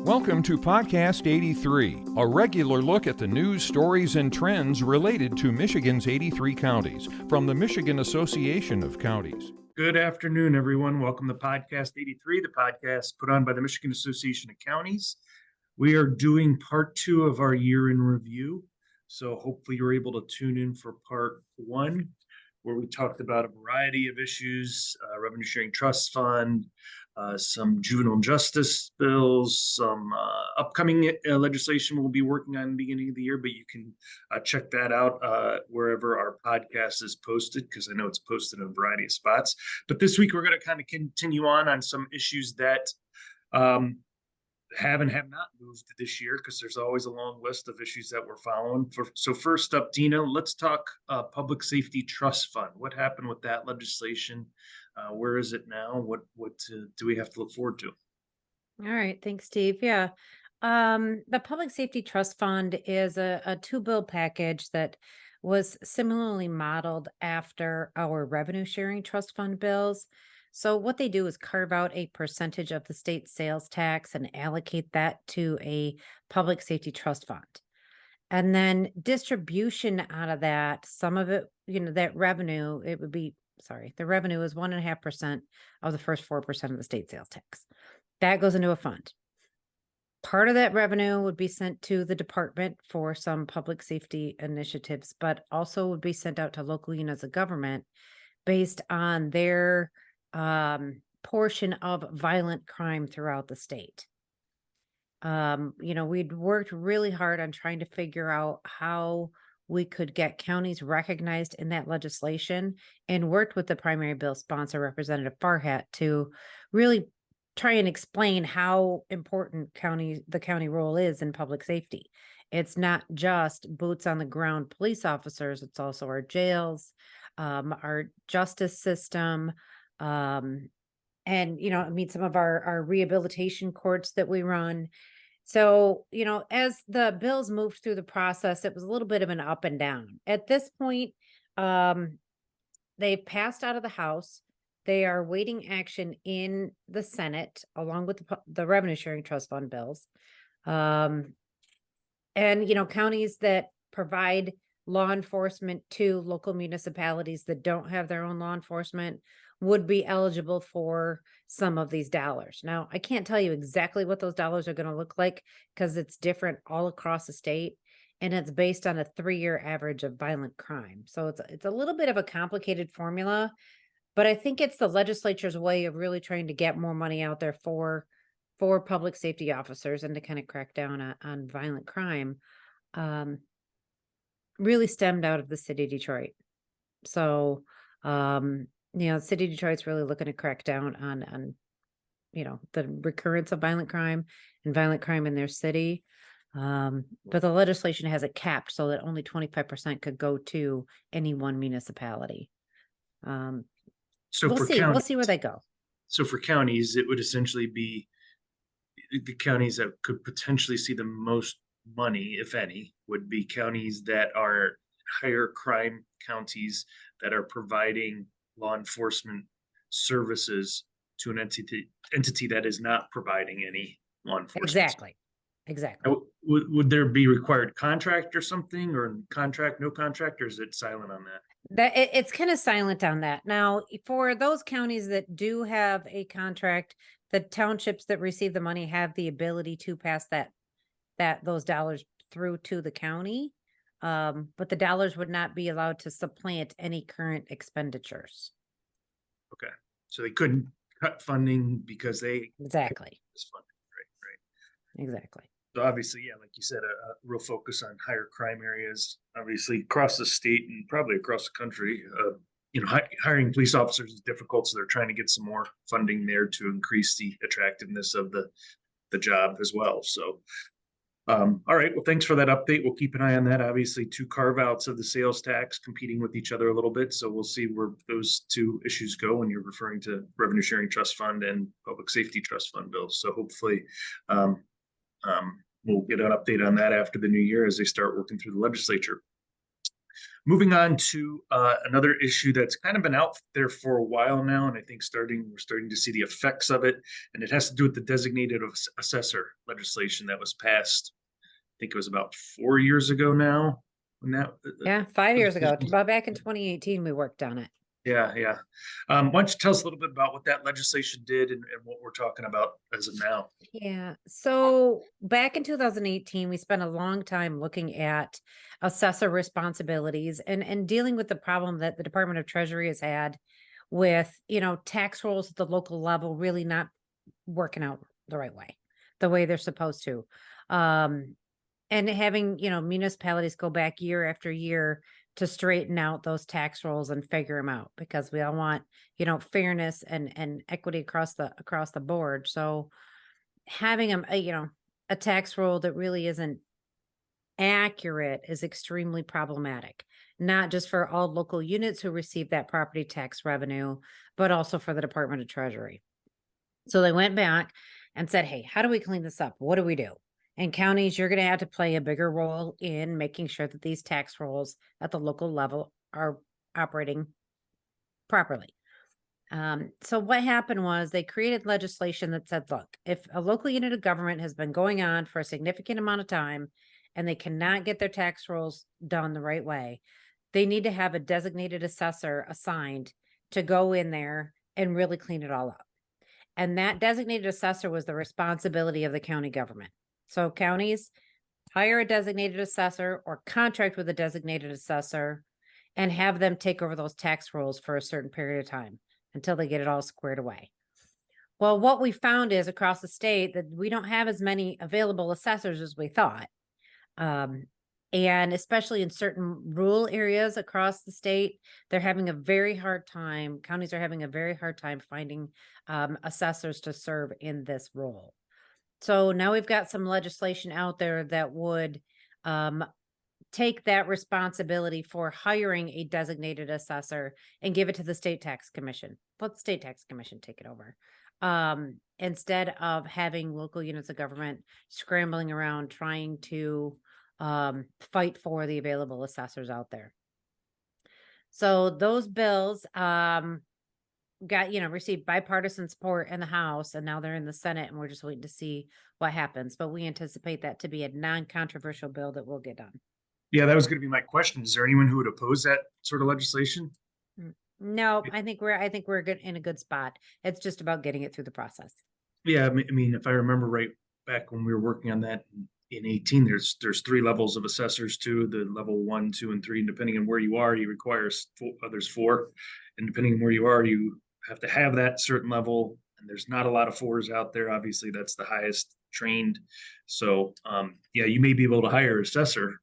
Welcome to Podcast 83, a regular look at the news, stories, and trends related to Michigan's 83 counties from the Michigan Association of Counties. Good afternoon, everyone. Welcome to Podcast 83, the podcast put on by the Michigan Association of Counties. We are doing part 2 of our year in review. So hopefully you're able to tune in for part 1, where we talked about a variety of issues, revenue sharing trust fund, some juvenile justice bills, some upcoming legislation we'll be working on in the beginning of the year, but you can check that out wherever our podcast is posted, because I know it's posted in a variety of spots. But this week, we're going to kind of continue on some issues that have and have not moved this year, because there's always a long list of issues that we're following. So first up, Deena, let's talk public safety trust fund. What happened with that legislation? Where is it now? What do we have to look forward to? All right. Thanks, Steve. Yeah. The Public Safety Trust Fund is a two-bill package that was similarly modeled after our revenue sharing trust fund bills. So what they do is carve out a percentage of the state sales tax and allocate that to a public safety trust fund. And then distribution out of that, some of it, that revenue, the revenue is 1.5% of the first 4% of the state sales tax. That goes into a fund. Part of that revenue would be sent to the department for some public safety initiatives, but also would be sent out to local units of government based on their portion of violent crime throughout the state. We'd worked really hard on trying to figure out how we could get counties recognized in that legislation, and worked with the primary bill sponsor, Representative Farhat, to really try and explain how important the county role is in public safety. It's not just boots on the ground police officers, it's also our jails, our justice system, and some of our rehabilitation courts that we run. So, as the bills moved through the process, it was a little bit of an up and down. At this point, they've passed out of the House. They are waiting action in the Senate, along with the revenue sharing trust fund bills. And counties that provide law enforcement to local municipalities that don't have their own law enforcement would be eligible for some of these dollars. Now, I can't tell you exactly what those dollars are going to look like, because it's different all across the state, and it's based on a 3-year average of violent crime. So it's a little bit of a complicated formula, but I think it's the legislature's way of really trying to get more money out there for public safety officers and to kind of crack down on violent crime. Really stemmed out of the city of Detroit. So, the city of Detroit's really looking to crack down on the recurrence of violent crime and violent crime in their city. But the legislation has it capped so that only 25% could go to any one municipality. So we'll see where they go. So for counties, it would essentially be the counties that could potentially see the most money, if any, would be counties that are higher crime counties that are providing law enforcement services to an entity that is not providing any law enforcement. Exactly. Now, would there be required contract or something, or contract, no contract, or is it silent on that? It's kind of silent on that. Now, for those counties that do have a contract, the townships that receive the money have the ability to pass those dollars through to the county. But the dollars would not be allowed to supplant any current expenditures. Okay. So they couldn't cut funding because they Exactly. this funding. Right. Exactly. So obviously, yeah, like you said, a real focus on higher crime areas, obviously across the state and probably across the country. Hiring police officers is difficult, so they're trying to get some more funding there to increase the attractiveness of the job as well. So, all right, well, thanks for that update. We'll keep an eye on that. Obviously, 2 carve-outs of the sales tax competing with each other a little bit, so we'll see where those 2 issues go when you're referring to revenue sharing trust fund and public safety trust fund bills. So hopefully, we'll get an update on that after the new year as they start working through the legislature. Moving on to another issue that's kind of been out there for a while now, and I think we're starting to see the effects of it, and it has to do with the designated assessor legislation that was passed. I think it was about 4 years ago now. When that, Yeah, 5 years ago, about back in 2018, we worked on it. yeah. Why don't you tell us a little bit about what that legislation did and what we're talking about as of now? Yeah. So back in 2018, we spent a long time looking at assessor responsibilities and dealing with the problem that the Department of Treasury has had with, tax rolls at the local level really not working out the right way, the way they're supposed to. Um, and having, municipalities go back year after year to straighten out those tax rolls and figure them out because we all want, fairness and equity across the board. So having a tax roll that really isn't accurate is extremely problematic, not just for all local units who receive that property tax revenue, but also for the Department of Treasury. So they went back and said, hey, how do we clean this up? What do we do? And counties, you're going to have to play a bigger role in making sure that these tax rolls at the local level are operating properly. So what happened was they created legislation that said, look, if a local unit of government has been going on for a significant amount of time and they cannot get their tax rolls done the right way, they need to have a designated assessor assigned to go in there and really clean it all up. And that designated assessor was the responsibility of the county government. So counties hire a designated assessor or contract with a designated assessor and have them take over those tax rolls for a certain period of time until they get it all squared away. Well, what we found is across the state that we don't have as many available assessors as we thought. And especially in certain rural areas across the state, they're having a very hard time. Counties are having a very hard time finding assessors to serve in this role. So now we've got some legislation out there that would take that responsibility for hiring a designated assessor and give it to the state tax commission. Let the state tax commission take it over. Instead of having local units of government scrambling around trying to fight for the available assessors out there. So those bills got, received bipartisan support in the House, and now they're in the Senate, and we're just waiting to see what happens. But we anticipate that to be a non-controversial bill that will get done. Yeah, that was going to be my question. Is there anyone who would oppose that sort of legislation? No, I think we're good in a good spot. It's just about getting it through the process. Yeah, I mean, if I remember right, back when we were working on that in 18, there's 3 levels of assessors too. The level 1, 2, and 3. And depending on where you are, you require there's 4, and depending on where you are, you have to have that certain level. And there's not a lot of 4s out there. Obviously, that's the highest trained. So, yeah, you may be able to hire an assessor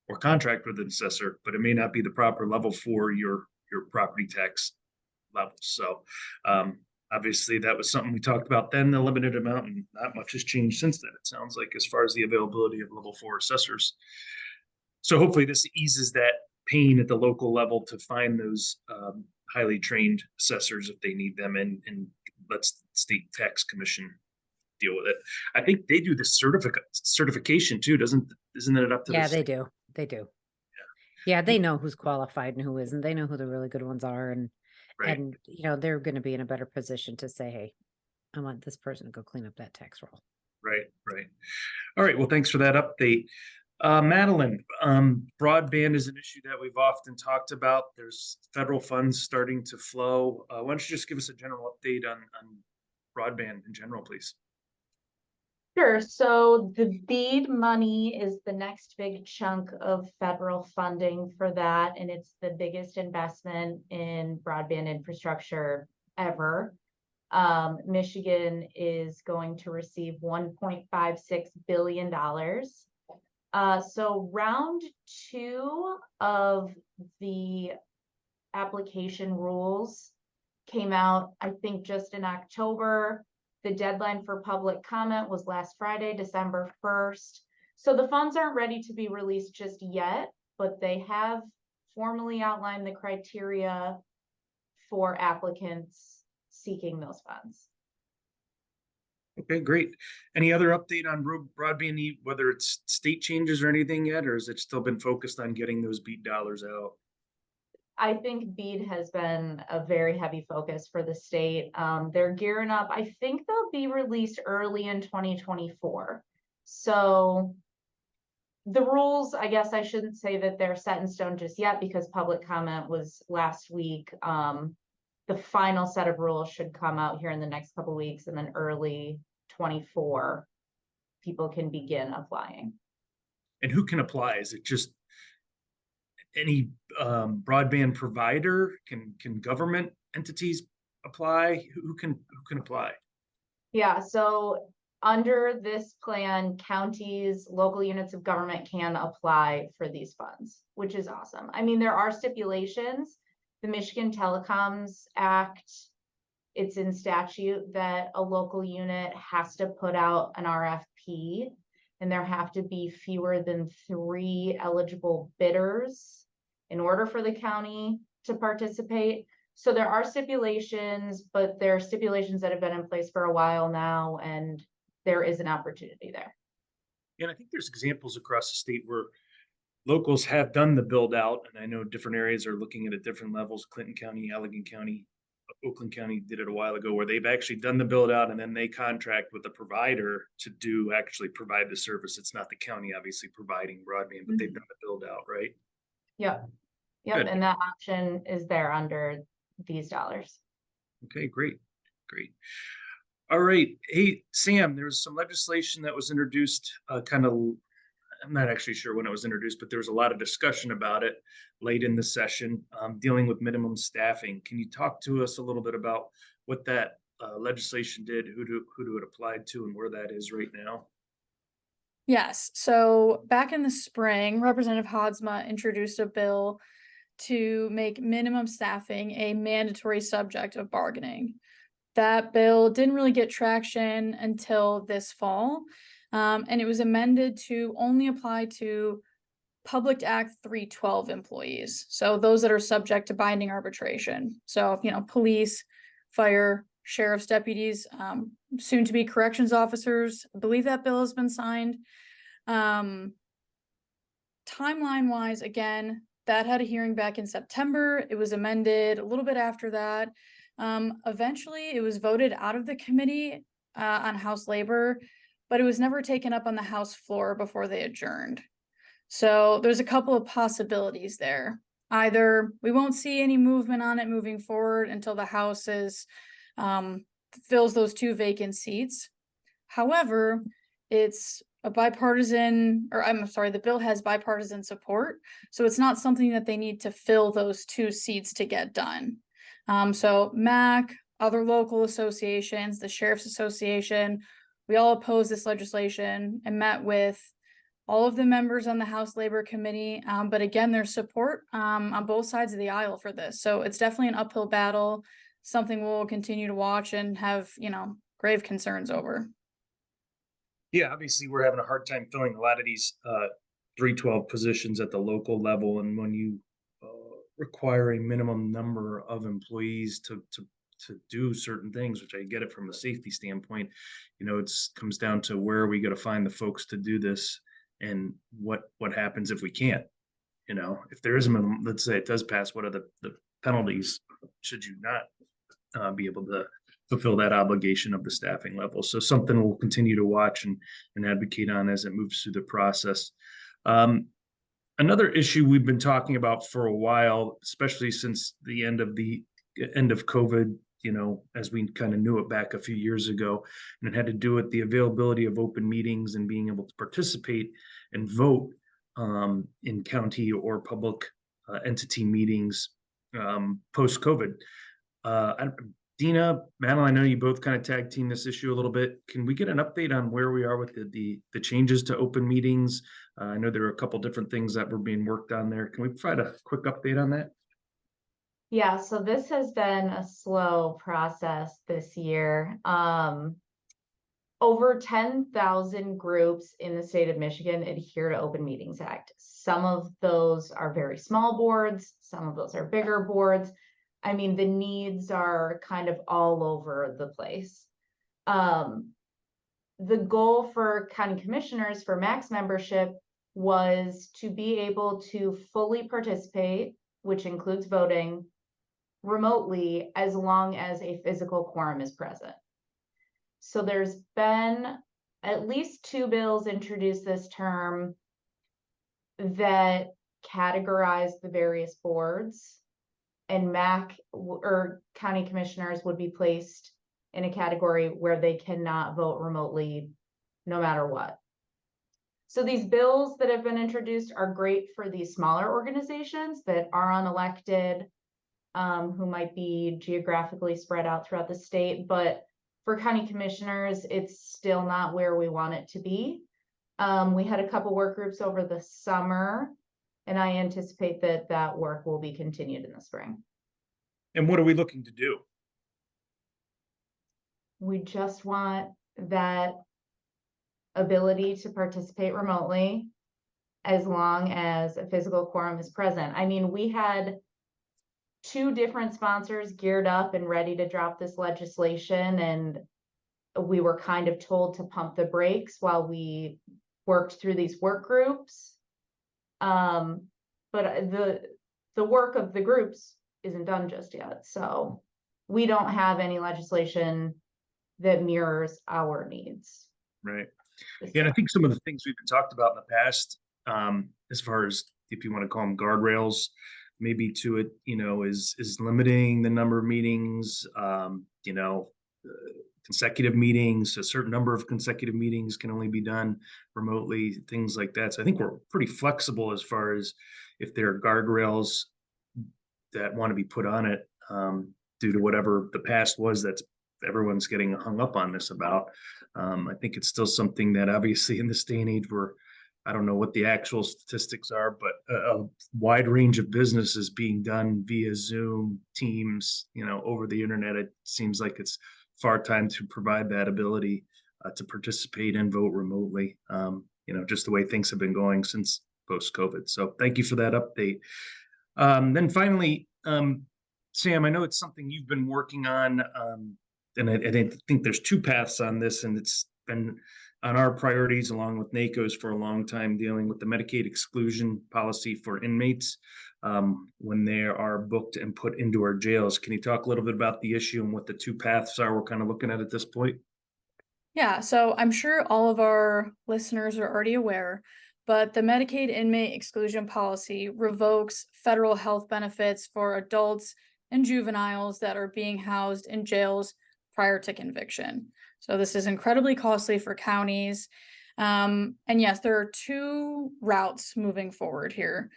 or contract with an assessor, but it may not be the proper level for your property tax levels. So, obviously, that was something we talked about then, the limited amount, and not much has changed since then, it sounds like, as far as the availability of level 4 assessors. So hopefully this eases that pain at the local level to find those highly trained assessors if they need them, and lets the state tax commission deal with it. I think they do the certification too, isn't it up to Yeah, they do. They do. Yeah, they know who's qualified and who isn't. They know who the really good ones are, and Right. and they're going to be in a better position to say, hey, I want this person to go clean up that tax roll. Right. All right. Well, thanks for that update. Madeline, broadband is an issue that we've often talked about. There's federal funds starting to flow. Why don't you just give us a general update on broadband in general, please? Sure. So the BEAD money is the next big chunk of federal funding for that, and it's the biggest investment in broadband infrastructure ever. Michigan is going to receive $1.56 billion. So round 2 of the application rules came out, I think, just in October. The deadline for public comment was last Friday, December 1st. So the funds aren't ready to be released just yet, but they have formally outlined the criteria for applicants seeking those funds. Okay, great. Any other update on broadband, whether it's state changes or anything yet, or has it still been focused on getting those BEAD dollars out? I think BEAD has been a very heavy focus for the state. They're gearing up. I think they'll be released early in 2024. So the rules, I guess I shouldn't say that they're set in stone just yet because public comment was last week. The final set of rules should come out here in the next couple of weeks, and then early 24, people can begin applying. And who can apply? Is it just any broadband provider? Can government entities apply? Who can apply? Yeah, so under this plan, counties, local units of government can apply for these funds, which is awesome. I mean, there are stipulations. The Michigan Telecoms Act, it's in statute that a local unit has to put out an RFP, and there have to be fewer than 3 eligible bidders in order for the county to participate. So there are stipulations, but there are stipulations that have been in place for a while now, and there is an opportunity there. And I think there's examples across the state where locals have done the build out, and I know different areas are looking at it at different levels. Clinton County, Allegan County, Oakland County did it a while ago, where they've actually done the build out and then they contract with the provider to actually provide the service. It's not the county obviously providing broadband, but they've done the build out, right? Yep. Good. And that option is there under these dollars. Okay, great. All right. Hey, Sam, there's some legislation that was introduced I'm not actually sure when it was introduced, but there was a lot of discussion about it late in the session, dealing with minimum staffing. Can you talk to us a little bit about what that legislation did, who it applied to, and where that is right now? Yes. So back in the spring, Representative Hodsma introduced a bill to make minimum staffing a mandatory subject of bargaining. That bill didn't really get traction until this fall, and it was amended to only apply to Public Act 312 employees. So those that are subject to binding arbitration. So, police, fire, sheriff's deputies, soon to be corrections officers. I believe that bill has been signed. Timeline wise, again, that had a hearing back in September. It was amended a little bit after that. Eventually it was voted out of the committee on House Labor, but it was never taken up on the House floor before they adjourned. So there's a couple of possibilities there. Either we won't see any movement on it moving forward until the House fills those 2 vacant seats. However, it's a the bill has bipartisan support. So it's not something that they need to fill those 2 seats to get done. So MAC, other local associations, the Sheriff's Association, we all oppose this legislation and met with all of the members on the House Labor Committee. But again, there's support on both sides of the aisle for this. So it's definitely an uphill battle, something we'll continue to watch and have, grave concerns over. Yeah, obviously we're having a hard time filling a lot of these 312 positions at the local level, and when you require a minimum number of employees to do certain things, which I get it from a safety standpoint, it comes down to where are we going to find the folks to do this, and what happens if we can't. If there is a minimum, let's say it does pass, what are the penalties should you not be able to fulfill that obligation of the staffing level? So something we'll continue to watch and advocate on as it moves through the process. Another issue we've been talking about for a while, especially since the end of COVID, as we kind of knew it back a few years ago, and it had to do with the availability of open meetings and being able to participate and vote in county or public entity meetings post-COVID. Deena, Madeline, I know you both kind of tag team this issue a little bit. Can we get an update on where we are with the changes to open meetings? I know there are a couple different things that were being worked on there. Can we provide a quick update on that? Yeah, so this has been a slow process this year. Over 10,000 groups in the state of Michigan adhere to Open Meetings Act. Some of those are very small boards, some of those are bigger boards. I mean, the needs are kind of all over the place. the goal for county commissioners for max membership was to be able to fully participate, which includes voting remotely, as long as a physical quorum is present. So there's been at least 2 bills introduced this term that categorize the various boards, and or county commissioners would be placed in a category where they cannot vote remotely no matter what. So these bills that have been introduced are great for these smaller organizations that are unelected, who might be geographically spread out throughout the state, but for county commissioners, it's still not where we want it to be. We had a couple work groups over the summer, and I anticipate that that work will be continued in the spring. And what are we looking to do? We just want that ability to participate remotely as long as a physical quorum is present. I mean, we had 2 different sponsors geared up and ready to drop this legislation, and we were kind of told to pump the brakes while we worked through these work groups. But the work of the groups isn't done just yet. So we don't have any legislation that mirrors our needs. Right. Yeah, and I think some of the things we've been talked about in the past, as far as if you want to call them guardrails, maybe to it, is limiting the number of meetings, consecutive meetings. A certain number of consecutive meetings can only be done remotely, things like that. So I think we're pretty flexible as far as if there are guardrails that want to be put on it, due to whatever the past was that's everyone's getting hung up on this about. I think it's still something that obviously in this day and age where I don't know what the actual statistics are, but a wide range of business is being done via Zoom, Teams, over the internet. It seems like it's far time to provide that ability to participate and vote remotely, just the way things have been going since post-COVID. So thank you for that update. Then finally, Sam, I know it's something you've been working on, and I think there's 2 paths on this, and it's been on our priorities along with NACO's for a long time, dealing with the Medicaid exclusion policy for inmates when they are booked and put into our jails. Can you talk a little bit about the issue and what the 2 paths are we're kind of looking at this point? Yeah, so I'm sure all of our listeners are already aware, but the Medicaid inmate exclusion policy revokes federal health benefits for adults and juveniles that are being housed in jails prior to conviction. So this is incredibly costly for counties. And yes, there are 2 routes moving forward here.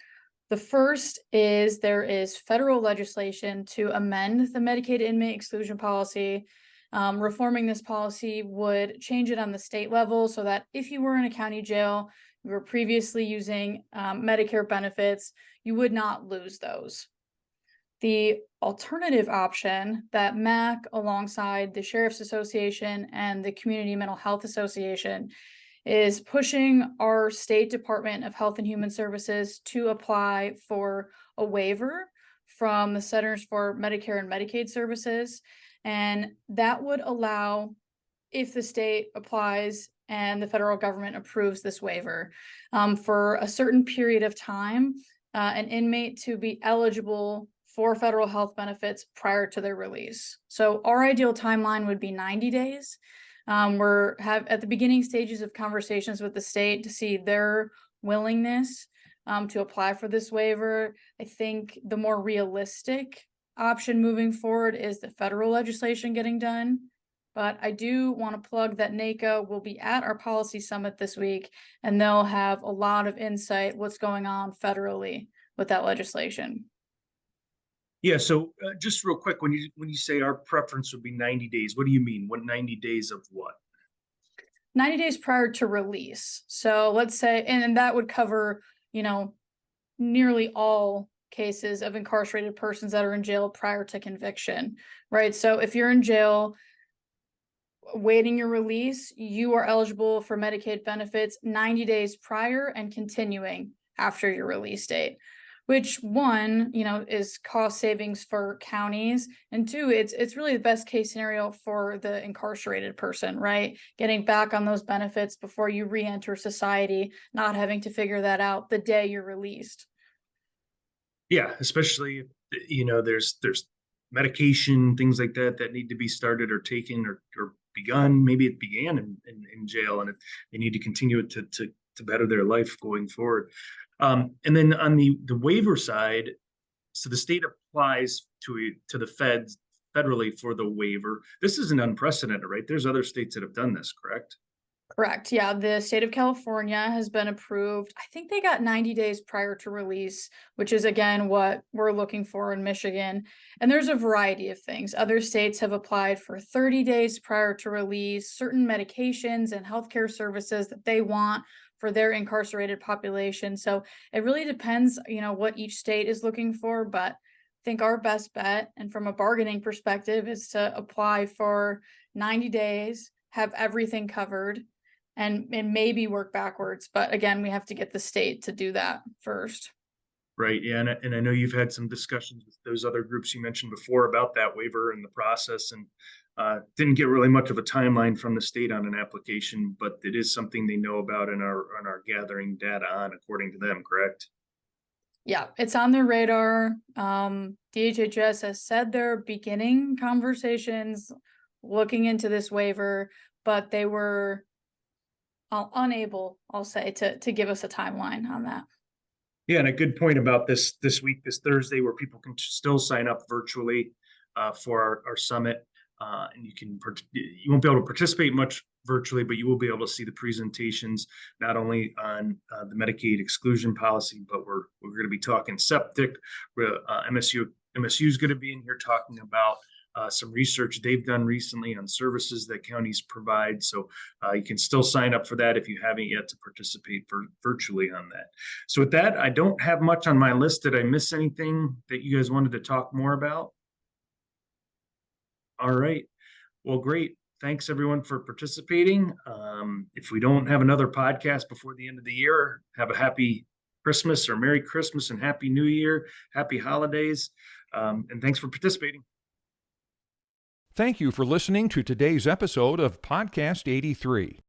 The first is there is federal legislation to amend the Medicaid inmate exclusion policy. Reforming this policy would change it on the state level so that if you were in a county jail, you were previously using Medicare benefits, you would not lose those. The alternative option that MAC, alongside the Sheriff's Association and the Community Mental Health Association, is pushing our State Department of Health and Human Services to apply for a waiver from the Centers for Medicare and Medicaid Services. And that would allow, if the state applies and the federal government approves this waiver, for a certain period of time, an inmate to be eligible for federal health benefits prior to their release. So our ideal timeline would be 90 days. We're at the beginning stages of conversations with the state to see their willingness to apply for this waiver. I think the more realistic option moving forward is the federal legislation getting done. But I do want to plug that NACO will be at our policy summit this week, and they'll have a lot of insight what's going on federally with that legislation. Yeah, so just real quick, when you say our preference would be 90 days, what do you mean? What 90 days of what? 90 days prior to release. So let's say, and that would cover, nearly all cases of incarcerated persons that are in jail prior to conviction, right? So if you're in jail waiting your release, you are eligible for Medicaid benefits 90 days prior and continuing after your release date. which one, is cost savings for counties, and two, it's really the best case scenario for the incarcerated person, right? Getting back on those benefits before you re-enter society, not having to figure that out the day you're released. Yeah, especially, there's medication, things like that that need to be started or taken or begun. Maybe it began in jail and they need to continue it to better their life going forward. And then on the waiver side, so the state applies to the feds federally for the waiver. This isn't unprecedented, right? There's other states that have done this, correct? Correct. Yeah, the state of California has been approved. I think they got 90 days prior to release, which is again what we're looking for in Michigan. And there's a variety of things. Other states have applied for 30 days prior to release, certain medications and healthcare services that they want for their incarcerated population. So it really depends, what each state is looking for, but I think our best bet, and from a bargaining perspective, is to apply for 90 days, have everything covered, and maybe work backwards. But again, we have to get the state to do that first. Right. Yeah. And I know you've had some discussions with those other groups you mentioned before about that waiver and the process, and didn't get really much of a timeline from the state on an application, but it is something they know about and are gathering data on, according to them, correct? Yeah, it's on their radar. DHHS has said they're beginning conversations looking into this waiver, but they were unable, I'll say, to give us a timeline on that. Yeah, and a good point about this week, this Thursday, where people can still sign up virtually for our summit, and you won't be able to participate much virtually, but you will be able to see the presentations not only on the Medicaid exclusion policy, but we're going to be talking septic. MSU is going to be in here talking about some research they've done recently on services that counties provide. So you can still sign up for that if you haven't yet to participate virtually on that. So with that, I don't have much on my list. Did I miss anything that you guys wanted to talk more about? All right. Well, great. Thanks everyone for participating. If we don't have another podcast before the end of the year, have a happy Christmas or Merry Christmas and Happy New Year. Happy holidays. And thanks for participating. Thank you for listening to today's episode of Podcast 83.